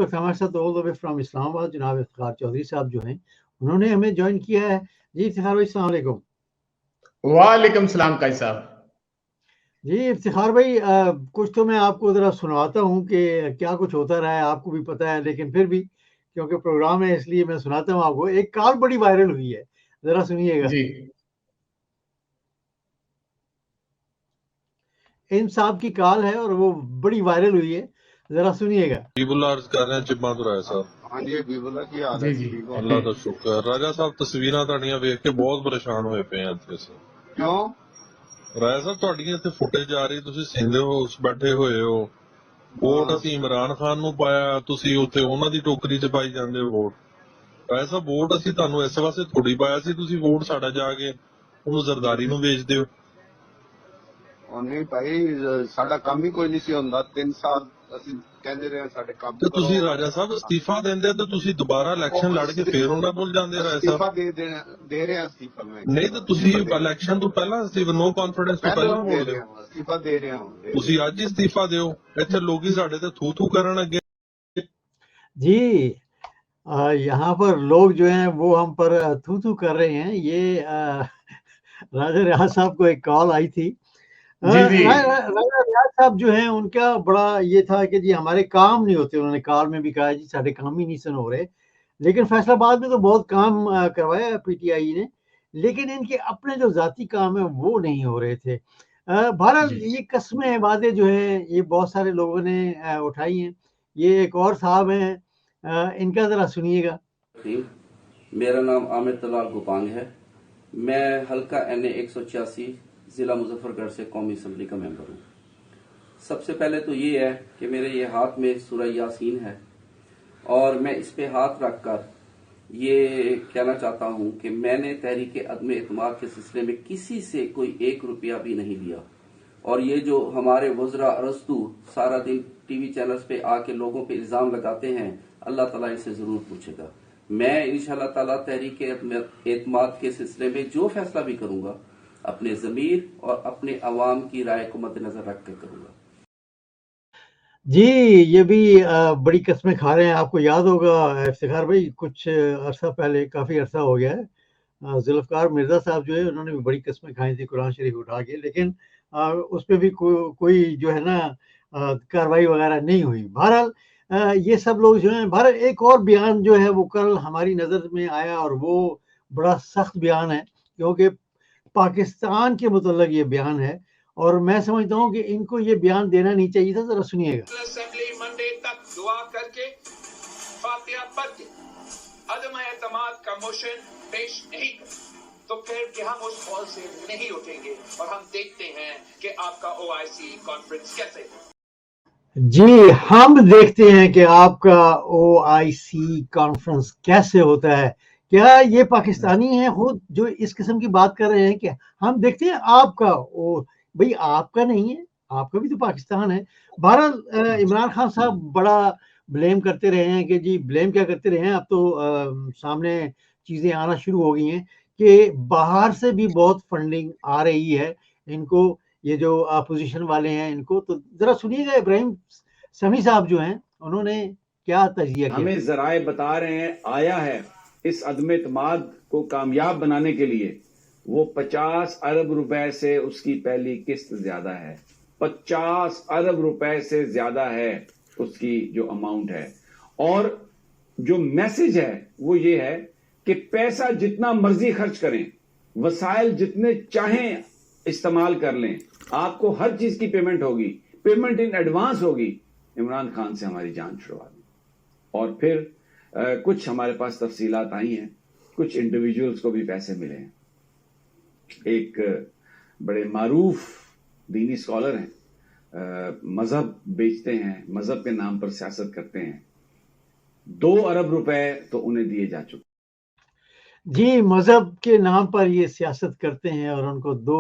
वक्त हमारे साथ all the way from Islamabad जनाब इफ्तिखार चौधरी साहब जो हैं, उन्होंने हमें ज्वाइन किया है। जी इफ्तिखार भाई, अस्सलाम वालेकुम। वालेकुम सलाम काई साहब। जी इफ्तिखार भाई, कुछ तो मैं आपको ज़रा सुनाता हूँ कि क्या कुछ होता रहा है, आपको भी पता है, लेकिन फिर भी क्योंकि प्रोग्राम है इसलिए मैं सुनाता हूँ आपको। एक कॉल बड़ी वायरल हुई है, ज़रा सुनिएगा। जी इन साहब की कॉल है और वो बड़ी वायरल हुई है, ज़रा सुनिएगा। बीबुल्ला अर्ज कर रहे हैं चिब्बा तो राय साहब। हाँ जी बीबुल्ला की हाल जी है? जी ठीक हो? अल्लाह का शुक्र। राजा साहब तस्वीरां ਤੁਹਾਡੀਆਂ ਵੇਖ ਕੇ ਬਹੁਤ ਪਰੇਸ਼ਾਨ ਹੋਏ ਪਏ ਆ ਇੱਥੇ ਅਸੀਂ। क्यों? ਰਾਜਾ ਸਾਹਿਬ ਤੁਹਾਡੀਆਂ ਇੱਥੇ ਫੁਟੇਜ ਆ ਰਹੀ, ਤੁਸੀਂ ਸਿੰਦੇ ਹੋ ਬੈਠੇ ਹੋਏ ਹੋ। ਵੋਟ ਅਸੀਂ ਇਮਰਾਨ ਖਾਨ ਨੂੰ ਪਾਇਆ, ਤੁਸੀਂ ਉੱਥੇ ਉਹਨਾਂ ਦੀ ਟੋਕਰੀ 'ਚ ਪਾਈ ਜਾਂਦੇ ਹੋ ਵੋਟ। ਰਾਜਾ ਸਾਹਿਬ ਵੋਟ ਅਸੀਂ ਤੁਹਾਨੂੰ ਇਸ ਵਾਸਤੇ ਥੋੜੀ ਪਾਇਆ ਸੀ, ਤੁਸੀਂ ਵੋਟ ਸਾਡਾ ਜਾ ਕੇ ਉਹਨੂੰ ਜ਼ਰਦਾਰੀ ਨੂੰ ਵੇਚਦੇ ਹੋ। और नहीं भाई साडा काम ही कोई नहीं सी ਹੁੰਦਾ 3 ਸਾਲ ਅਸੀਂ ਕਹਿੰਦੇ ਰਹੇ ਸਾਡੇ ਕੰਮ ਤੇ ਤੁਸੀਂ ਰਾਜਾ ਸਾਹਿਬ ਅਸਤੀਫਾ ਦਿੰਦੇ ਤੇ ਤੁਸੀਂ ਦੁਬਾਰਾ ਇਲੈਕਸ਼ਨ ਲੜ ਕੇ ਫੇਰ ਉਹਨਾਂ ਕੋਲ ਜਾਂਦੇ ਰਾਜਾ ਸਾਹਿਬ। ਅਸਤੀਫਾ ਦੇ ਰਹੇ ਅਸਤੀਫਾ ਮੈਂ ਨਹੀਂ ਤਾਂ ਤੁਸੀਂ ਇਲੈਕਸ਼ਨ ਤੋਂ ਪਹਿਲਾਂ ਅਸਤੀਫਾ ਨੋ ਕੌਨਫੀਡੈਂਸ ਤੋਂ ਪਹਿਲਾਂ ਬੋਲਦੇ ਹੋ। ਅਸਤੀਫਾ ਦੇ ਰਹੇ ਹਾਂ ਤੁਸੀਂ ਅੱਜ ਹੀ ਅਸਤੀਫਾ ਦਿਓ, ਇੱਥੇ ਲੋਕੀ ਸਾਡੇ ਤੇ ਥੂ ਥੂ ਕਰਨ ਅੱਗੇ। जी यहाँ पर लोग जो हैं वो हम पर थू थू कर रहे हैं। ये राजा रियाज साहब को एक कॉल आई थी। जी जी राजा रियाज साहब जो हैं उनका बड़ा ये था कि जी हमारे काम नहीं होते। उन्होंने कॉल में भी कहा जी साढ़े काम ही नहीं सन हो रहे, लेकिन फैसलाबाद में तो बहुत काम करवाया पीटीआई ने, लेकिन इनके अपने जो जाती काम है वो नहीं हो रहे थे। बहरहाल जी ये कस्में वादे जो है ये बहुत सारे लोगों ने उठाई हैं। ये एक और साहब हैं, इनका जरा सुनिएगा। मेरा नाम आमिर तलाल गुपांग है। मैं हल्का NA 186 जिला मुजफ्फरगढ़ से कौमी असम्बली का मेंबर हूँ। सबसे पहले तो ये है कि मेरे ये हाथ में सूरह यासीन है और मैं इस पे हाथ रखकर ये कहना चाहता हूँ कि मैंने तहरीक अदम एतमाद के सिलसिले में किसी से कोई 1 रुपया भी नहीं लिया। और ये जो हमारे वज़रा अरस्तु सारा दिन टीवी चैनल्स पे आके लोगों पे इल्जाम लगाते हैं, अल्लाह ताला इनसे जरूर पूछेगा। मैं इंशाल्लाह ताला तहरीक एतमाद के सिलसिले में जो फैसला भी करूंगा अपने ज़मीर और अपने अवाम की राय को मद्देनजर रख कर करूंगा। जी ये भी बड़ी कस्में खा रहे हैं। आपको याद होगा इफ्तिखार भाई, कुछ अरसा पहले, काफी अरसा हो गया है, जुल्फकार मिर्जा साहब जो है उन्होंने भी बड़ी कस्में खाई थी कुरान शरीफ उठा के, लेकिन उस पे भी कोई जो है ना कार्रवाई वगैरह नहीं हुई। बहरहाल ये सब लोग जो है, बहरहाल एक और बयान जो है वो कल हमारी नजर में आया और वो बड़ा सख्त बयान है, क्योंकि पाकिस्तान के मुतल्लिक ये बयान है और मैं समझता हूँ कि इनको ये बयान देना नहीं चाहिए था। जरा सुनिएगा। असेंबली मंडे तक दुआ करके फातिहा पढ़ के अदम एतमाद का मोशन पेश नहीं कर तो फिर कि हम उस हॉल से नहीं उठेंगे और हम देखते हैं कि आपका OIC कॉन्फ्रेंस कैसे है। जी हम देखते हैं कि आपका OIC कॉन्फ्रेंस कैसे होता है। क्या ये पाकिस्तानी हैं खुद जो इस किस्म की बात कर रहे हैं? कि हम देखते हैं आपका, ओ भाई आपका नहीं है, आपका भी तो पाकिस्तान है। बहरहाल इमरान खान साहब बड़ा ब्लेम करते रहे हैं कि जी ब्लेम क्या करते रहे हैं, अब तो सामने चीजें आना शुरू हो गई हैं कि बाहर से भी बहुत फंडिंग आ रही है इनको, ये जो अपोजिशन वाले हैं इनको। तो जरा सुनिएगा इब्राहिम समी साहब जो हैं उन्होंने क्या तजिया किया। हमें जराए बता रहे हैं आया है इस अदम एतमाद को कामयाब बनाने के लिए वो 50 अरब रुपए से उसकी पहली किस्त ज्यादा है। 50 अरब रुपए से ज्यादा है उसकी जो अमाउंट है। और जो मैसेज है वो ये है कि पैसा जितना मर्जी खर्च करें, वसाइल जितने चाहें इस्तेमाल कर लें, आपको हर चीज की पेमेंट होगी, पेमेंट इन एडवांस होगी। इमरान खान से हमारी जान छुड़वा दी। और फिर कुछ हमारे पास तफसीलात आई हैं, कुछ इंडिविजुअल्स को भी पैसे मिले हैं। एक बड़े मारूफ दीनी स्कॉलर हैं, मजहब बेचते हैं, मजहब के नाम पर सियासत करते हैं। 2 अरब रुपए तो उन्हें दिए जा चुके। जी मजहब के नाम पर ये सियासत करते हैं और उनको 2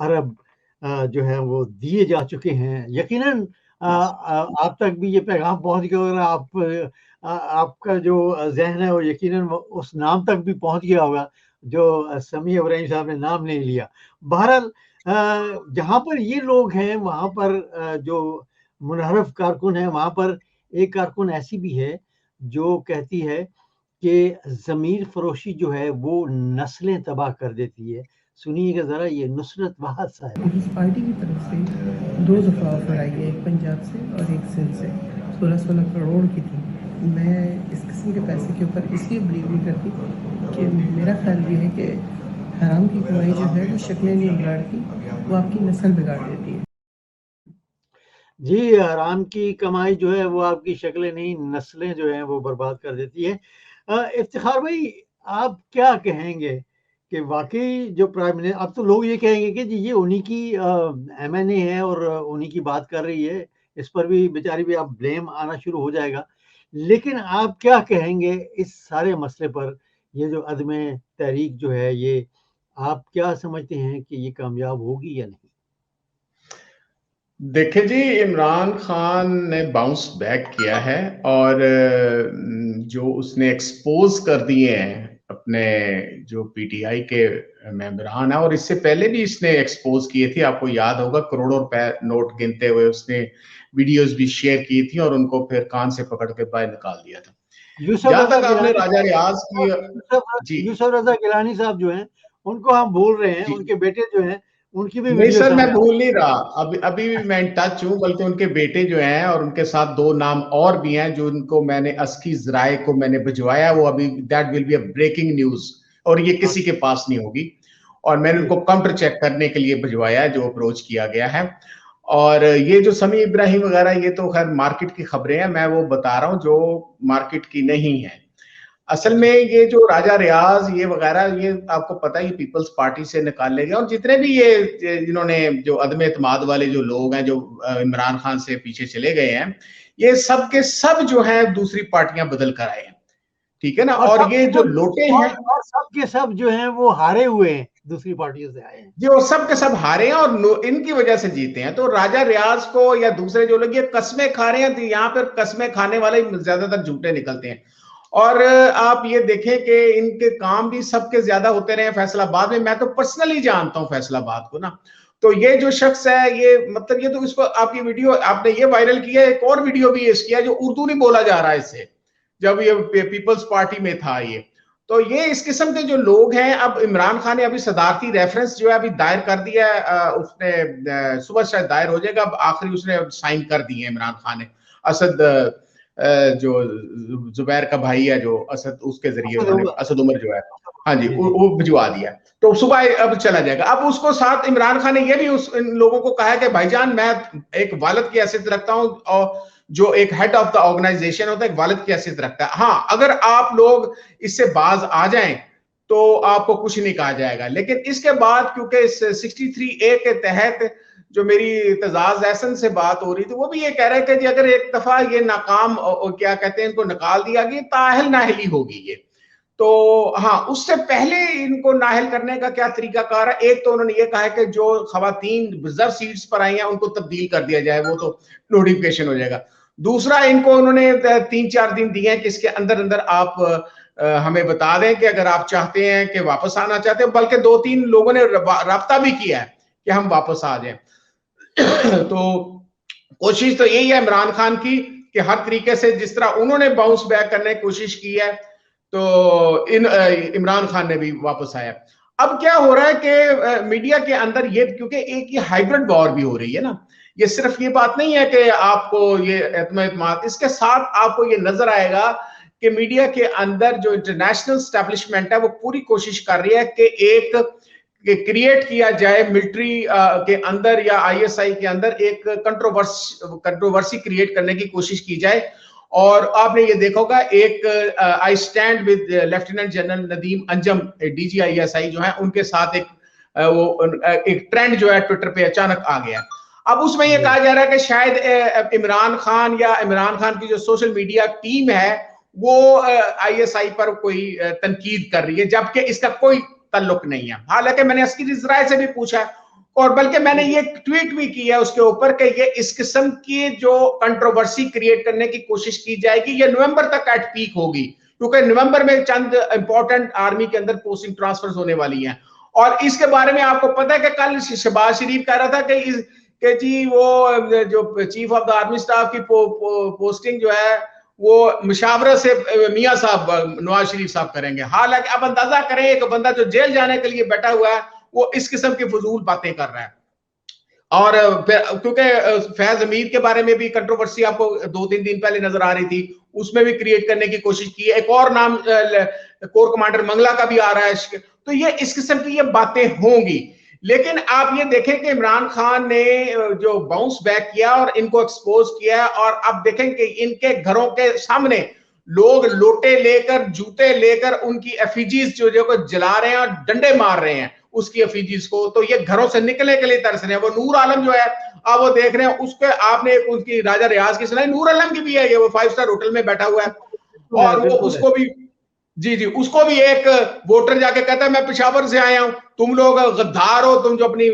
अरब जो है वो दिए जा चुके हैं। यकीनन आप तक भी ये पैगाम पहुंच गया होगा। आपका जो जहन है वो यकीनन उस नाम तक भी पहुंच गया होगा जो समी इब्राहिम साहब ने नाम नहीं लिया। बहरहाल जहां पर ये लोग हैं वहां पर जो मुनहरफ कारकुन हैं वहां पर एक कारकुन ऐसी भी है जो कहती है कि ज़मीर फरोशी जो है वो नस्लें तबाह कर देती है। सुनिएगा ज़रा ये नुसरत वहाद साहब। इस पार्टी की तरफ से 2 दफ़ा ऑफर आई है, एक पंजाब से और एक सिंध से, 16-16 करोड़ की थी। मैं इस किस्म के पैसे के ऊपर इसलिए बिलीव नहीं करती कि मेरा ख्याल ये है कि हराम की कमाई जो है वो शक्लें नहीं बिगाड़ती, वो आपकी नस्ल बिगाड़ देती है। जी, हराम की कमाई जो है वो आपकी शक्लें नहीं नस्लें जो हैं वो बर्बाद कर देती है। इफ्तिखार भाई, आप क्या कहेंगे कि वाक़ई जो प्राइम मिनिस्टर, अब तो लोग ये कहेंगे कि जी ये उन्हीं की एमएनए है और उन्हीं की बात कर रही है, इस पर भी बेचारी भी अब ब्लेम आना शुरू हो जाएगा। लेकिन आप क्या कहेंगे इस सारे मसले पर? ये जो अदम तहरीक जो है, ये आप क्या समझते हैं कि ये कामयाब होगी या नहीं? देखिए जी, इमरान खान ने बाउंस बैक किया है और जो उसने एक्सपोज कर दिए हैं अपने जो पीटीआई के मेंबरान है, और इससे पहले भी इसने एक्सपोज किए थे, आपको याद होगा, करोड़ों रुपए नोट गिनते हुए उसने वीडियोस भी शेयर की थी और उनको फिर कान से पकड़ के बाहर निकाल दिया था। जहां तक आपने राजा रियाज की यूसुफ रजा गिलानी साहब जो हैं उनको हम बोल रहे हैं, उनके बेटे जो हैं उनकी भी नहीं सर, मैं भूल नहीं रहा, अभी भी मैं इन टच हूं, बल्कि उनके बेटे जो हैं और उनके साथ 2 नाम और भी हैं जो उनको मैंने अस्की जराए को मैंने भिजवाया, वो अभी that will be a breaking news और ये किसी के पास नहीं होगी, और मैंने उनको काउंटर चेक करने के लिए भिजवाया जो अप्रोच किया गया है। और ये जो समी इब्राहिम वगैरह, ये तो खैर मार्केट की खबरें हैं, मैं वो बता रहा हूं जो मार्केट की नहीं है। असल में ये जो राजा रियाज ये वगैरह, ये आपको पता है पीपल्स पार्टी से निकाले गए, और जितने भी ये जिन्होंने जो अदम एतमाद वाले जो लोग हैं जो इमरान खान से पीछे चले गए हैं, ये सब के सब जो है दूसरी पार्टियां बदल कर आए हैं, ठीक है ना। और ये जो लोटे हैं और सब के सब जो हैं वो हारे हुए हैं, दूसरी पार्टियों से आए हैं जी, वो सब के सब हारे हैं और इनकी वजह से जीते हैं। तो राजा रियाज को या दूसरे जो लोग ये कस्में खा रहे हैं, तो यहाँ पर कस्में खाने वाले ज्यादातर झूठे निकलते हैं। और आप ये देखें कि इनके काम भी सबके ज्यादा होते रहे फैसलाबाद में। मैं तो पर्सनली जानता हूं फैसलाबाद को ना। तो ये जो शख्स है, ये मतलब ये तो इसको, आपकी वीडियो आपने ये वायरल किया, एक और वीडियो भी इसकी है जो उर्दू नहीं बोला जा रहा है इससे, जब ये पीपल्स पार्टी में था ये। तो ये इस किस्म के जो लोग हैं, अब इमरान खान ने अभी सदारती रेफरेंस जो है अभी दायर कर दिया है, उसने सुबह शायद दायर हो जाएगा, अब आखिरी उसने साइन कर दिए इमरान खान ने। असद जो जुबैर का भाई है जो असद, उसके जरिए उन्होंने असद उमर जो है, हाँ जी, वो भिजवा दिया, तो सुबह अब चला जाएगा। अब उसको साथ इमरान खान ने ये भी इन लोगों को कहा है कि भाईजान, मैं एक वालिद की हैसियत रखता हूं, और जो एक हेड ऑफ द ऑर्गेनाइजेशन होता है एक वालिद की हैसियत रखता है। हाँ, अगर आप लोग इससे बाज आ जाएं तो आपको कुछ नहीं कहा जाएगा, लेकिन इसके बाद क्योंकि इस 63A के तहत जो मेरी इत्तेजाज एहसन से बात हो रही थी, वो भी ये कह रहे हैं कि जी अगर एक दफा ये नाकाम, क्या कहते हैं, इनको निकाल दिया गया, ताहल नाहली होगी ये। तो हाँ, उससे पहले इनको नाहल करने का क्या तरीकाकार है? एक तो उन्होंने ये कहा है कि जो खवातीन रिजर्व सीट्स पर आई हैं उनको तब्दील कर दिया जाए, वो तो नोटिफिकेशन हो जाएगा। दूसरा, इनको उन्होंने 3-4 दिन दिए हैं कि इसके अंदर अंदर आप हमें बता दें कि अगर आप चाहते हैं कि वापस आना चाहते हैं, बल्कि 2-3 लोगों ने राब्ता भी किया है कि हम वापस आ जाएं। तो कोशिश तो यही है इमरान खान की कि हर तरीके से जिस तरह उन्होंने बाउंस बैक करने की कोशिश की है, तो इमरान खान ने भी वापस आया। अब क्या हो रहा है कि मीडिया के अंदर ये, क्योंकि एक ये हाइब्रिड वॉर भी हो रही है ना, ये सिर्फ ये बात नहीं है कि आपको ये एतमाद, इसके साथ आपको ये नजर आएगा कि मीडिया के अंदर जो इंटरनेशनल स्टैब्लिशमेंट है वो पूरी कोशिश कर रही है कि एक क्रिएट किया जाए मिलिट्री के अंदर या आईएसआई के अंदर एक कंट्रोवर्सी क्रिएट करने की कोशिश की जाए। और आपने ये देखा होगा, एक I stand with lieutenant general Nadeem Anjum, DG ISI जो है, उनके साथ एक ट्रेंड जो है ट्विटर पे अचानक आ गया। अब उसमें ये कहा जा रहा है कि शायद इमरान खान या इमरान खान की जो सोशल मीडिया टीम है वो आईएसआई पर कोई तनकीद कर रही है, जबकि इसका कोई ताल्लुक नहीं है। हालांकि मैंने अस्करी ज़राए से भी पूछा, और बल्कि मैंने ये ट्वीट भी किया उसके ऊपर कि ये इस किस्म की जो कंट्रोवर्सी क्रिएट करने की कोशिश की जाएगी, ये नवंबर तक एट पीक होगी, क्योंकि नवंबर में चंद इंपॉर्टेंट आर्मी के अंदर पोस्टिंग ट्रांसफर होने वाली हैं। और इसके बारे में आपको पता है कि कल शहबाज शरीफ कह रहा था कि जी वो जो chief of the army staff की पोस्टिंग जो है वो मुशावरत से मियां साहब नवाज शरीफ साहब करेंगे। हालांकि अब अंदाजा करें, एक बंदा जो जेल जाने के लिए बैठा हुआ है वो इस किस्म की फजूल बातें कर रहा है। और क्योंकि फैज हमीद के बारे में भी कंट्रोवर्सी आपको 2-3 दिन पहले नजर आ रही थी, उसमें भी क्रिएट करने की कोशिश की है। एक और नाम कोर कमांडर मंगला का भी आ रहा है। तो ये इस किस्म की ये बातें होंगी। लेकिन आप ये देखें कि इमरान खान ने जो बाउंस बैक किया और इनको एक्सपोज किया, और अब देखें कि इनके घरों के सामने लोग लोटे लेकर, जूते लेकर उनकी एफिजीज जो जला रहे हैं और डंडे मार रहे हैं उसकी एफिजीज को। तो ये घरों से निकलने के लिए तरस रहे हैं। वो नूर आलम जो है, आप वो देख रहे हैं, उसके आपने उनकी राजा रियाज की सुनाई, नूर आलम की भी है, ये वो 5 स्टार होटल में बैठा हुआ है। और वो उसको भी जी उसको भी एक वोटर जाके कहता है मैं पेशावर से आया हूं, तुम लोग गद्दार हो, तुम जो अपनी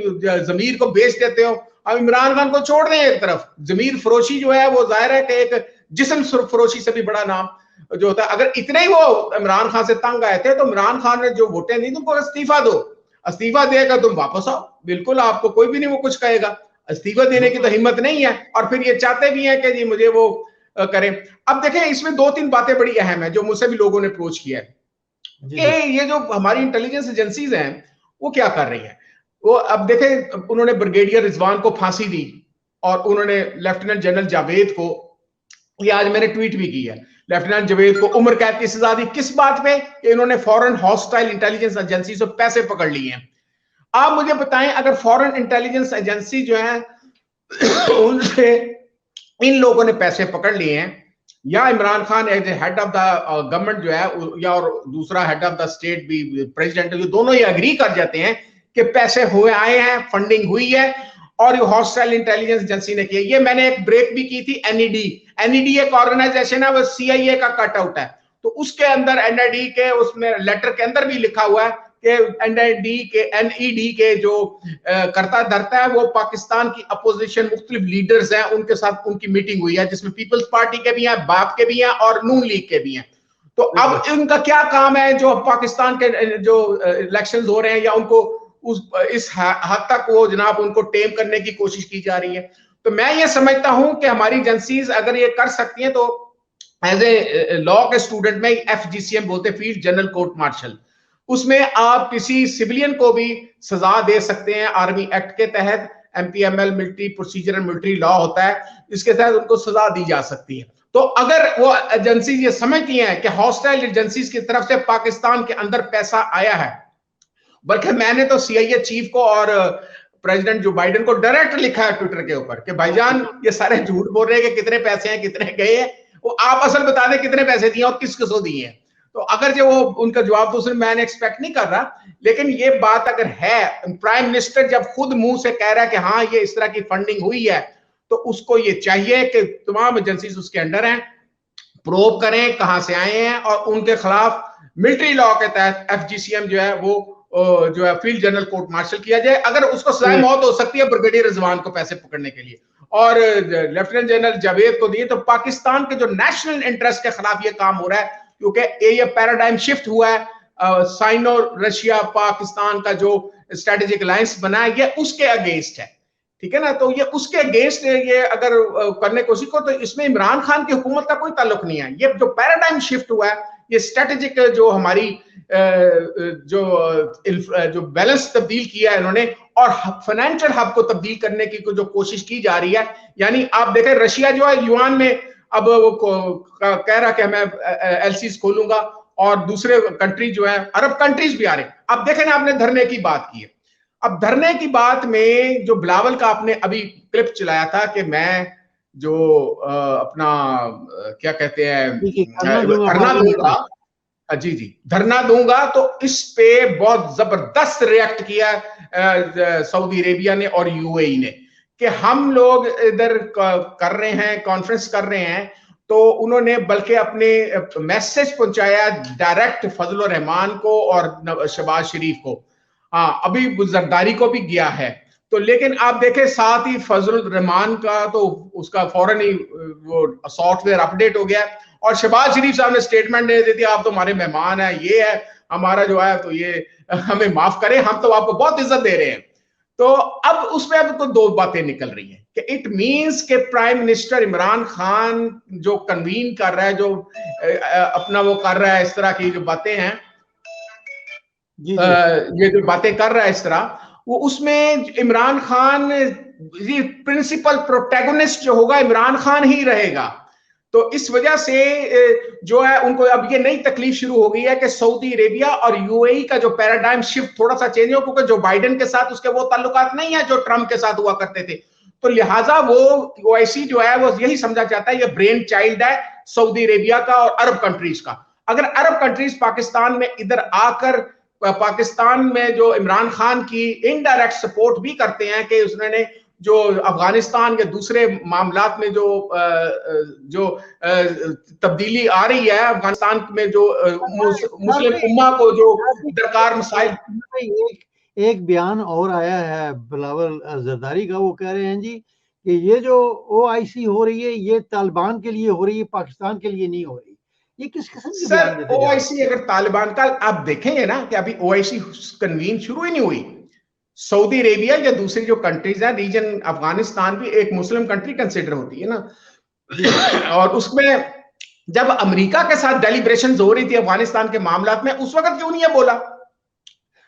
जमीर को बेच देते हो। अब इमरान खान को छोड़ दें एक तरफ, जमीर फरोशी जो है वो जाहिर है कि एक जिस्म फरोशी से भी बड़ा नाम जो होता है। अगर इतने ही वो इमरान खान से तंग आए थे तो इमरान खान ने जो वोटें दी, तुमको इस्तीफा दो, इस्तीफा देकर तुम वापस आओ, बिल्कुल आपको कोई भी नहीं वो कुछ कहेगा। इस्तीफा देने की तो हिम्मत नहीं है, और फिर ये चाहते भी हैं कि जी मुझे वो करें। अब देखें इसमें 2-3 बातें बड़ी अहम है जो मुझसे भी लोगों ने अप्रोच किया है कि ये जो हमारी इंटेलिजेंस एजेंसीज हैं वो क्या कर रही हैं। वो अब देखें, उन्होंने ब्रिगेडियर रिजवान को फांसी दी और उन्होंने लेफ्टिनेंट जनरल जावेद को, ये आज मैंने ट्वीट भी की है, लेफ्टिनेंट जावेद को उम्र कैद की सजा दी। किस बात पे? कि इन्होंने फॉरेन हॉस्टाइल इंटेलिजेंस एजेंसी से पैसे पकड़ लिए हैं। आप मुझे बताएं, अगर फॉरेन इंटेलिजेंस एजेंसी जो है उनसे इन लोगों ने पैसे पकड़ लिए हैं, या Imran Khan as head of the government जो है, या और दूसरा हेड ऑफ द स्टेट भी प्रेसिडेंट, जो दोनों ये एग्री कर जाते हैं कि पैसे हुए आए हैं, फंडिंग हुई है और ये हॉस्टाइल इंटेलिजेंस एजेंसी ने किया। ये मैंने एक ब्रेक भी की थी। एनईडी एक ऑर्गेनाइजेशन है, वो सीआईए का कटआउट है। तो उसके अंदर एनआईडी के उसमें लेटर के अंदर भी लिखा हुआ है कि एनईडी के जो करता धरता है वो पाकिस्तान की अपोजिशन मुख्तलिफ लीडर्स हैं, उनके साथ उनकी मीटिंग हुई है, जिसमें पीपल्स पार्टी के भी हैं, बाप के भी हैं और नून लीग के भी हैं। तो अब इनका क्या काम है, जो पाकिस्तान के जो इलेक्शंस हो रहे हैं या उनको इस हद तक वो जनाब उनको टेम करने की कोशिश की जा रही है। तो मैं ये समझता हूं कि हमारी एजेंसीज अगर ये कर सकती हैं तो एज ए लॉ के स्टूडेंट में FGCM बोलते हैं, फील्ड जनरल कोर्ट मार्शल, उसमें आप किसी सिविलियन को भी सजा दे सकते हैं। आर्मी एक्ट के तहत MPML military procedure and military law होता है, इसके तहत उनको सजा दी जा सकती है। तो अगर वो एजेंसी ये समझती हैं कि हॉस्टाइल एजेंसीज की तरफ से पाकिस्तान के अंदर पैसा आया है, बल्कि मैंने तो CIA चीफ को और प्रेसिडेंट जो बाइडेन को डायरेक्ट लिखा है ट्विटर के ऊपर कि भाईजान ये सारे झूठ बोल रहे हैं कि कितने पैसे हैं, कितने गए हैं, वो आप असल बता दें कितने पैसे दिए और किस किसको दिए हैं। तो अगर जो वो उनका जवाब तो मैंने एक्सपेक्ट नहीं कर रहा, लेकिन ये बात अगर है, प्राइम मिनिस्टर जब खुद मुंह से कह रहा है कि हाँ ये इस तरह की फंडिंग हुई है, तो उसको ये चाहिए कि तमाम एजेंसीज उसके अंडर हैं, प्रोब करें कहां से आए हैं और उनके खिलाफ मिलिट्री लॉ के तहत FGCM जो है वो जो है फील्ड जनरल कोर्ट मार्शल किया जाए। अगर उसको सजा मौत हो सकती है ब्रिगेडियर रिजवान को पैसे पकड़ने के लिए और लेफ्टिनेंट जनरल जावेद को दिए, तो पाकिस्तान के जो नेशनल इंटरेस्ट के खिलाफ ये काम हो रहा है, क्योंकि ये पैराडाइम शिफ्ट हुआ है। साइनो रशिया पाकिस्तान का जो स्ट्रेटेजिक अलायंस बना है ये उसके अगेंस्ट है, ठीक है ना। तो ये उसके अगेंस्ट ये अगर करने की कोशिश को, तो इसमें इमरान खान की हुकूमत का कोई ताल्लुक नहीं है। ये जो पैराडाइम शिफ्ट हुआ है, ये स्ट्रेटेजिक जो हमारी जो बैलेंस तब्दील किया है इन्होंने, और फाइनेंशियल हब को तब्दील करने की जो कोशिश की जा रही है। यानी आप देखें रशिया जो है युआन में अब वो कह रहा कि मैं LCs खोलूंगा, और दूसरे कंट्री जो है अरब कंट्रीज भी आ रहे हैं। अब देखें ना, आपने धरने की बात की है। अब धरने की बात में जो बिलावल का आपने अभी क्लिप चलाया था कि मैं जो अपना क्या कहते हैं धरना दूंगा, जी धरना दूंगा, तो इस पे बहुत जबरदस्त रिएक्ट किया सऊदी अरेबिया ने और UAE ने कि हम लोग इधर कर रहे हैं, कॉन्फ्रेंस कर रहे हैं। तो उन्होंने बल्कि अपने मैसेज पहुंचाया डायरेक्ट फजल रहमान को और शहबाज शरीफ को, हाँ अभी जरदारी को भी गया है। तो लेकिन आप देखें साथ ही फजल रहमान का तो उसका फौरन ही वो सॉफ्टवेयर अपडेट हो गया, और शहबाज शरीफ साहब ने स्टेटमेंट दे दी, आप तो हमारे मेहमान हैं, ये है हमारा जो है, तो ये हमें माफ करें, हम तो आपको बहुत इज्जत दे रहे हैं। तो अब उसमें अब तो दो बातें निकल रही हैं कि इट मींस के प्राइम मिनिस्टर इमरान खान जो कन्वीन कर रहा है, जो अपना वो कर रहा है, इस तरह की जो बातें हैं, ये जो बातें कर रहा है इस तरह, वो उसमें इमरान खान ये प्रिंसिपल प्रोटैगोनिस्ट जो होगा इमरान खान ही रहेगा। तो इस वजह से जो है उनको अब ये नई तकलीफ शुरू हो गई है कि सऊदी अरेबिया और यूएई का जो पैराडाइम शिफ्ट थोड़ा सा चेंज हो, क्योंकि जो बाइडेन के साथ उसके वो ताल्लुकात नहीं है जो ट्रंप के साथ हुआ करते थे। तो लिहाजा वो ओआईसी जो है वो यही समझा जाता है ये ब्रेन चाइल्ड है सऊदी अरेबिया का और अरब कंट्रीज का। अगर अरब कंट्रीज पाकिस्तान में इधर आकर पाकिस्तान में जो इमरान खान की इनडायरेक्ट सपोर्ट भी करते हैं कि उसने जो अफगानिस्तान के दूसरे मामलात में जो तब्दीली आ रही है अफगानिस्तान में, जो मुस्लिम उम्मा को जो दरकार मसाइल। एक बयान और आया है बिलावल जरदारी का, वो कह रहे हैं जी कि ये जो ओआईसी हो रही है ये तालिबान के लिए हो रही है, पाकिस्तान के लिए नहीं हो रही। ये किस किस्म की बयान देते हैं? ओआईसी अगर तालिबान का आप देखेंगे ना कि अभी ओआईसी कन्वीन शुरू ही नहीं हुई। सऊदी अरेबिया या दूसरी जो कंट्रीज है रीजन, अफगानिस्तान भी एक मुस्लिम कंट्री कंसिडर होती है ना और उसमें जब अमेरिका के साथ डेलिब्रेशंस हो रही थी अफगानिस्तान के मामलात में, उस वक्त क्यों नहीं है बोला?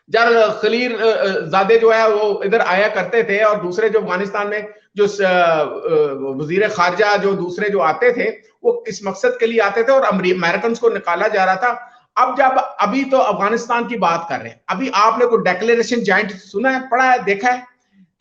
जब खलील जादे जो है वो इधर आया करते थे और दूसरे जो अफगानिस्तान में जो वजीर खारजा जो दूसरे जो आते थे वो इस मकसद के लिए आते थे और अमेरिकन को निकाला जा रहा था। अब जब अभी तो अफगानिस्तान की बात कर रहे हैं, अभी आपने कोई डेक्लेरेशन जॉइंट सुना है, पढ़ा है, देखा है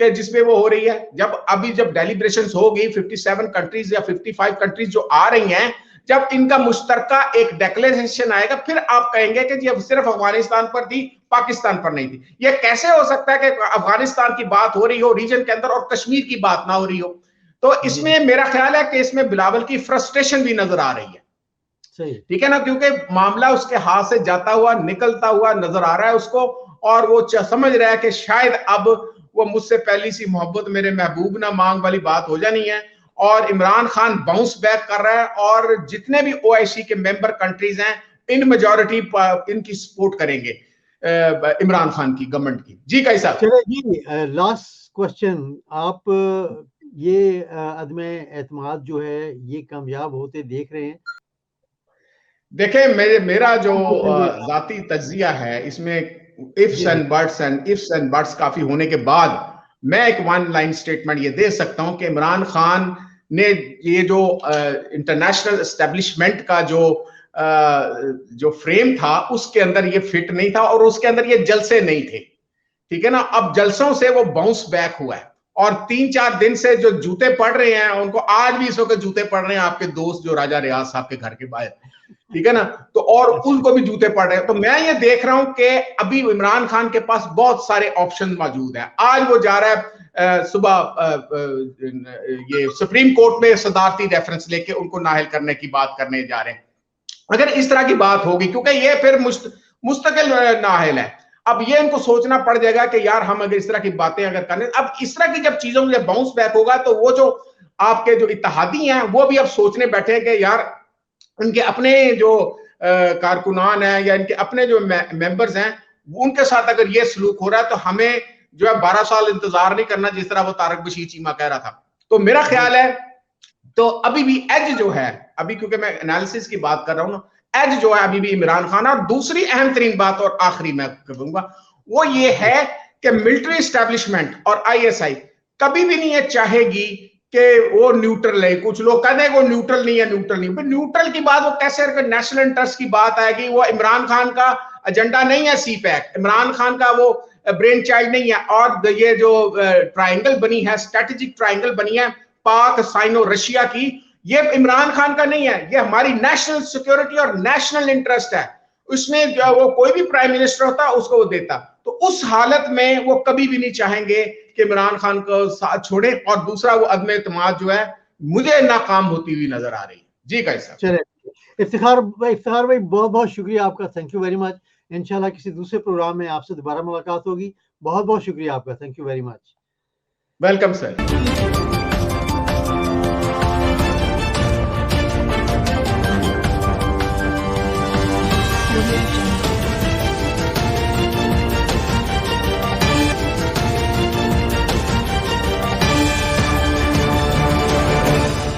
कि जिसमें वो हो रही है? जब डेलिब्रेशंस होगी 57 कंट्रीज या 55 कंट्रीज जो आ रही हैं, जब इनका मुश्तरका एक डेक्लेरेशन आएगा फिर आप कहेंगे कि जी अब सिर्फ अफगानिस्तान पर थी, पाकिस्तान पर नहीं थी। ये कैसे हो सकता है कि अफगानिस्तान की बात हो रही हो रीजन के अंदर और कश्मीर की बात ना हो रही हो? तो इसमें मेरा ख्याल है कि इसमें बिलावल की फ्रस्ट्रेशन भी नजर आ रही है, ठीक है ना, क्योंकि मामला उसके हाथ से जाता हुआ निकलता हुआ नजर आ रहा है उसको, और वो समझ रहा है कि शायद अब वो मुझसे पहली सी मोहब्बत मेरे महबूब ना मांग वाली बात हो जानी है और इमरान खान बाउंस बैक कर रहा है और जितने भी ओआईसी के मेंबर कंट्रीज हैं इन मेजॉरिटी इनकी सपोर्ट करेंगे इमरान खान की गवर्नमेंट की। जी कैसा? चलिए जी, लास्ट क्वेश्चन, आप ये अदम एतमाद जो है ये कामयाब होते देख रहे हैं? देखें, मेरा जो जाती तज्जिया है इसमें इफ्स एंड बट्स काफी होने के बाद मैं एक वन लाइन स्टेटमेंट ये दे सकता हूं कि इमरान खान ने ये जो इंटरनेशनल एस्टेब्लिशमेंट का जो फ्रेम था उसके अंदर ये फिट नहीं था और उसके अंदर ये जलसे नहीं थे, ठीक है ना। अब जलसों से वो बाउंस बैक हुआ है और 3-4 दिन से जो जूते पड़ रहे हैं उनको आज भी इस वक्त जूते पड़ रहे हैं आपके दोस्त जो राजा रियाज साहब के घर के बाहर, ठीक है ना, तो और उनको भी जूते पड़ रहे हैं। तो मैं ये देख रहा हूं कि अभी इमरान खान के पास बहुत सारे ऑप्शन मौजूद हैं। आज वो जा रहा है सुबह ये सुप्रीम कोर्ट में सदारती रेफरेंस लेके उनको नाहिल करने की बात करने जा रहे हैं। अगर इस तरह की बात होगी, क्योंकि ये फिर मुस्तकिल नाहिल है, अब ये इनको सोचना पड़ जाएगा कि यार हम अगर इस तरह की बातें अगर करने, अब इस तरह की जब चीजों में बाउंस बैक होगा तो वो जो आपके जो इत्तेहादी हैं वो भी अब सोचने बैठे कि यार इनके अपने जो कारकुनान हैं या इनके अपने जो मेंबर्स हैं उनके साथ अगर ये सलूक हो रहा है तो हमें जो है 12 साल इंतजार नहीं करना, जिस तरह वो तारक बशीर चीमा कह रहा था। तो मेरा ख्याल है तो अभी भी एज जो है, अभी क्योंकि मैं एनालिसिस की बात कर रहा हूं ना, एज जो है अभी भी इमरान खान। और दूसरी अहम तरीन बात और आखिरी मैं करूंगा वो ये है कि मिलिट्री एस्टेब्लिशमेंट और आईएसआई कभी भी नहीं चाहेगी कि वो न्यूट्रल है। कुछ लोग कहते हैं वो न्यूट्रल नहीं है, न्यूट्रल नहीं, न्यूट्रल की बात वो कैसे नेशनल इंटरेस्ट की बात आएगी? वो इमरान खान का एजेंडा नहीं है सीपैक, इमरान खान का वो ब्रेन चाइल्ड नहीं है। और ये जो ट्रायंगल बनी है, स्ट्रेटेजिक ट्रायंगल बनी है पाक साइनो रशिया की, ये इमरान खान का नहीं है, ये हमारी नेशनल सिक्योरिटी और नेशनल इंटरेस्ट है। उसमें जो वो कोई भी प्राइम मिनिस्टर होता उसको वो देता। तो उस हालत में वो कभी भी नहीं चाहेंगे कि इमरान खान को साथ छोड़े। और दूसरा वो अदम एतमाद जो है मुझे नाकाम होती हुई नजर आ रही है। जी कैसा? चलिए इफ्तिखार भाई बहुत बहुत शुक्रिया आपका, थैंक यू वेरी मच। इंशाल्लाह किसी दूसरे प्रोग्राम में आपसे दोबारा मुलाकात होगी। बहुत बहुत शुक्रिया आपका, thank you very much. Welcome sir.